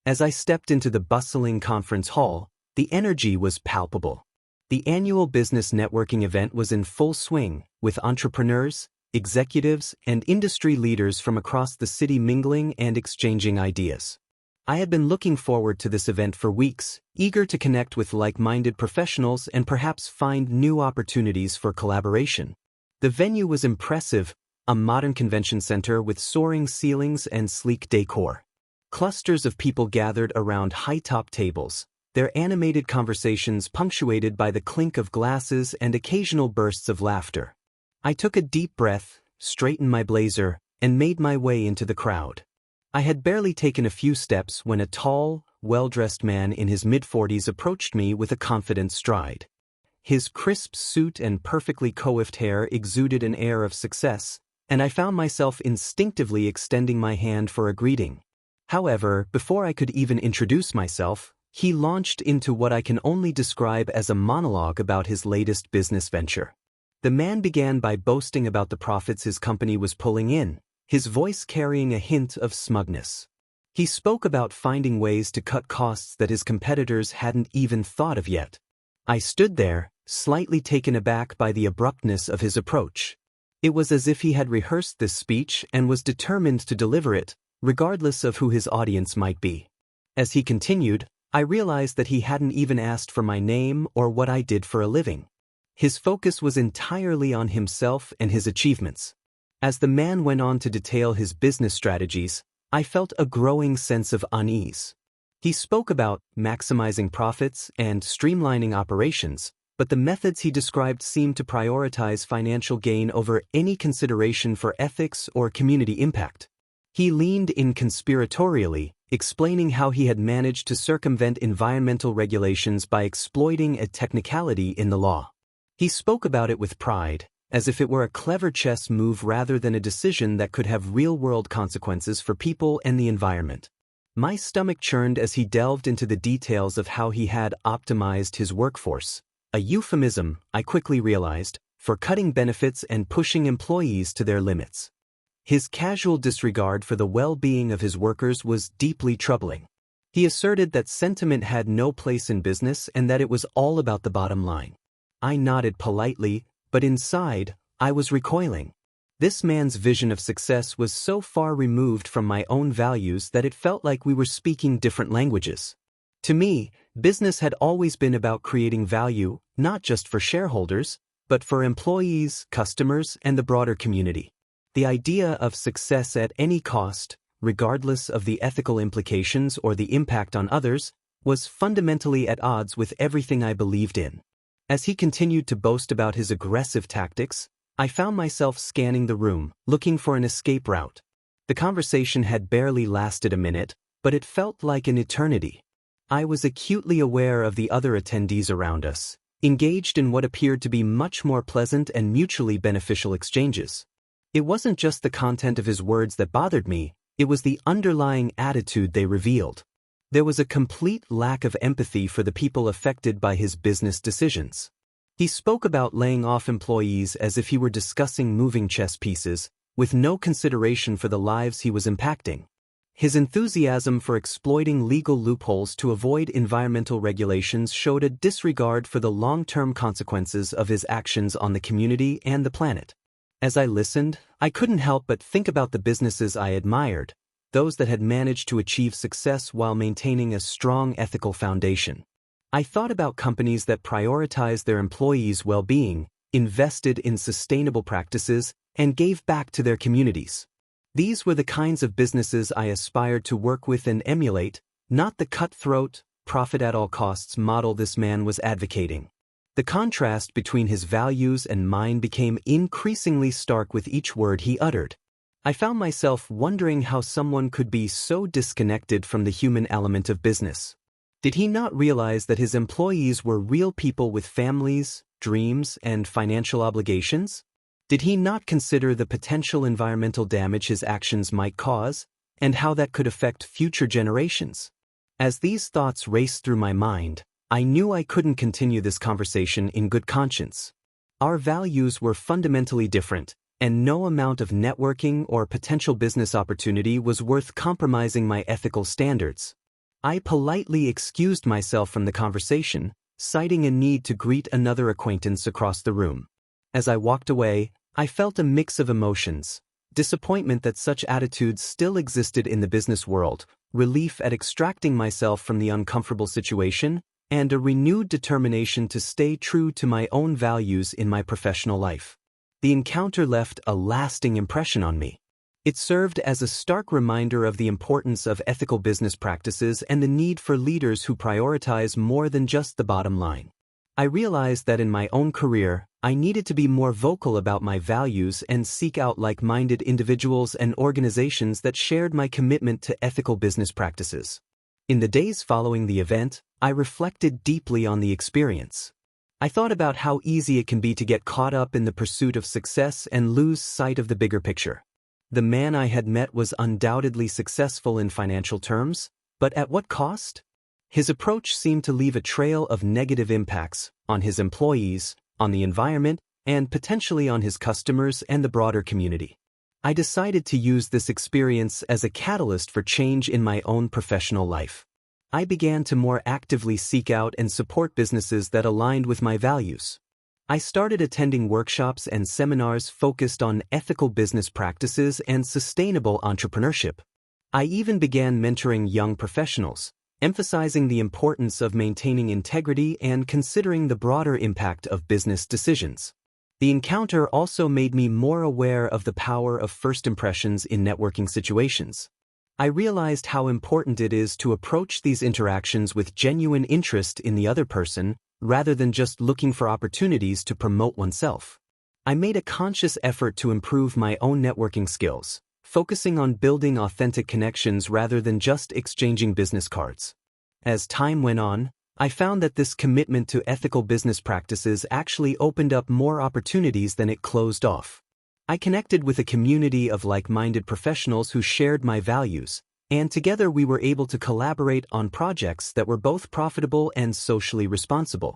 As I stepped into the bustling conference hall, the energy was palpable. The annual business networking event was in full swing, with entrepreneurs, executives, and industry leaders from across the city mingling and exchanging ideas. I had been looking forward to this event for weeks, eager to connect with like-minded professionals and perhaps find new opportunities for collaboration. The venue was impressive, a modern convention center with soaring ceilings and sleek decor. Clusters of people gathered around high-top tables, their animated conversations punctuated by the clink of glasses and occasional bursts of laughter. I took a deep breath, straightened my blazer, and made my way into the crowd. I had barely taken a few steps when a tall, well-dressed man in his mid-40s approached me with a confident stride. His crisp suit and perfectly coiffed hair exuded an air of success, and I found myself instinctively extending my hand for a greeting. However, before I could even introduce myself, he launched into what I can only describe as a monologue about his latest business venture. The man began by boasting about the profits his company was pulling in, his voice carrying a hint of smugness. He spoke about finding ways to cut costs that his competitors hadn't even thought of yet. I stood there, slightly taken aback by the abruptness of his approach. It was as if he had rehearsed this speech and was determined to deliver it, regardless of who his audience might be. As he continued, I realized that he hadn't even asked for my name or what I did for a living. His focus was entirely on himself and his achievements. As the man went on to detail his business strategies, I felt a growing sense of unease. He spoke about maximizing profits and streamlining operations, but the methods he described seemed to prioritize financial gain over any consideration for ethics or community impact. He leaned in conspiratorially, explaining how he had managed to circumvent environmental regulations by exploiting a technicality in the law. He spoke about it with pride, as if it were a clever chess move rather than a decision that could have real-world consequences for people and the environment. My stomach churned as he delved into the details of how he had optimized his workforce, a euphemism, I quickly realized, for cutting benefits and pushing employees to their limits. His casual disregard for the well-being of his workers was deeply troubling. He asserted that sentiment had no place in business and that it was all about the bottom line. I nodded politely, but inside, I was recoiling. This man's vision of success was so far removed from my own values that it felt like we were speaking different languages. To me, business had always been about creating value, not just for shareholders, but for employees, customers, and the broader community. The idea of success at any cost, regardless of the ethical implications or the impact on others, was fundamentally at odds with everything I believed in. As he continued to boast about his aggressive tactics, I found myself scanning the room, looking for an escape route. The conversation had barely lasted a minute, but it felt like an eternity. I was acutely aware of the other attendees around us, engaged in what appeared to be much more pleasant and mutually beneficial exchanges. It wasn't just the content of his words that bothered me, it was the underlying attitude they revealed. There was a complete lack of empathy for the people affected by his business decisions. He spoke about laying off employees as if he were discussing moving chess pieces, with no consideration for the lives he was impacting. His enthusiasm for exploiting legal loopholes to avoid environmental regulations showed a disregard for the long-term consequences of his actions on the community and the planet. As I listened, I couldn't help but think about the businesses I admired, those that had managed to achieve success while maintaining a strong ethical foundation. I thought about companies that prioritized their employees' well-being, invested in sustainable practices, and gave back to their communities. These were the kinds of businesses I aspired to work with and emulate, not the cutthroat, profit-at-all-costs model this man was advocating. The contrast between his values and mine became increasingly stark with each word he uttered. I found myself wondering how someone could be so disconnected from the human element of business. Did he not realize that his employees were real people with families, dreams, and financial obligations? Did he not consider the potential environmental damage his actions might cause, and how that could affect future generations? As these thoughts raced through my mind, I knew I couldn't continue this conversation in good conscience. Our values were fundamentally different, and no amount of networking or potential business opportunity was worth compromising my ethical standards. I politely excused myself from the conversation, citing a need to greet another acquaintance across the room. As I walked away, I felt a mix of emotions: disappointment that such attitudes still existed in the business world, relief at extracting myself from the uncomfortable situation, and a renewed determination to stay true to my own values in my professional life. The encounter left a lasting impression on me. It served as a stark reminder of the importance of ethical business practices and the need for leaders who prioritize more than just the bottom line. I realized that in my own career, I needed to be more vocal about my values and seek out like-minded individuals and organizations that shared my commitment to ethical business practices. In the days following the event, I reflected deeply on the experience. I thought about how easy it can be to get caught up in the pursuit of success and lose sight of the bigger picture. The man I had met was undoubtedly successful in financial terms, but at what cost? His approach seemed to leave a trail of negative impacts on his employees, on the environment, and potentially on his customers and the broader community. I decided to use this experience as a catalyst for change in my own professional life. I began to more actively seek out and support businesses that aligned with my values. I started attending workshops and seminars focused on ethical business practices and sustainable entrepreneurship. I even began mentoring young professionals, emphasizing the importance of maintaining integrity and considering the broader impact of business decisions. The encounter also made me more aware of the power of first impressions in networking situations. I realized how important it is to approach these interactions with genuine interest in the other person, rather than just looking for opportunities to promote oneself. I made a conscious effort to improve my own networking skills, focusing on building authentic connections rather than just exchanging business cards. As time went on, I found that this commitment to ethical business practices actually opened up more opportunities than it closed off. I connected with a community of like-minded professionals who shared my values, and together we were able to collaborate on projects that were both profitable and socially responsible.